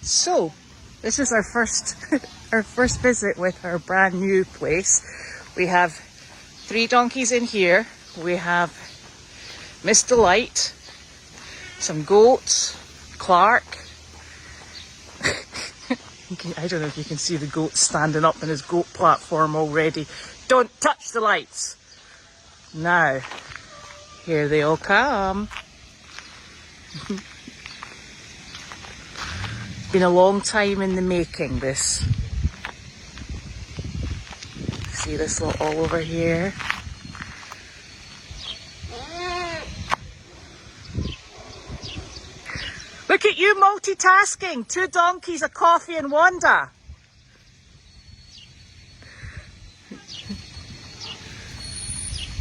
So, this is our first our first visit with our brand new place. We have 3 donkeys in here. We have Miss Delight, some goats, Clark. I don't know if you can see the goat standing up on his goat platform already. Don't touch the lights. Now, here they all come. Been a long time in the making, this. See this lot all over here? Look at you multitasking! 2 donkeys, a coffee and Wanda.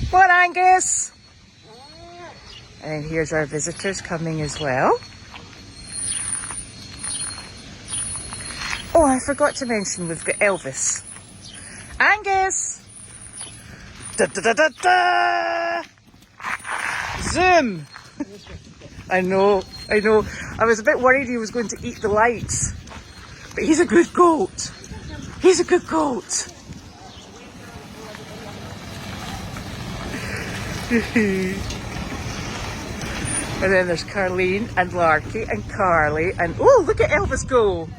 What, Angus? And here's our visitors coming as well. Oh, I forgot to mention we've got Elvis. Angus! Da da da da da! Zoom! I know. I was a bit worried he was going to eat the lights. But he's a good goat. He's a good goat. And then there's Carleen and Larky and Carly and oh, look at Elvis go.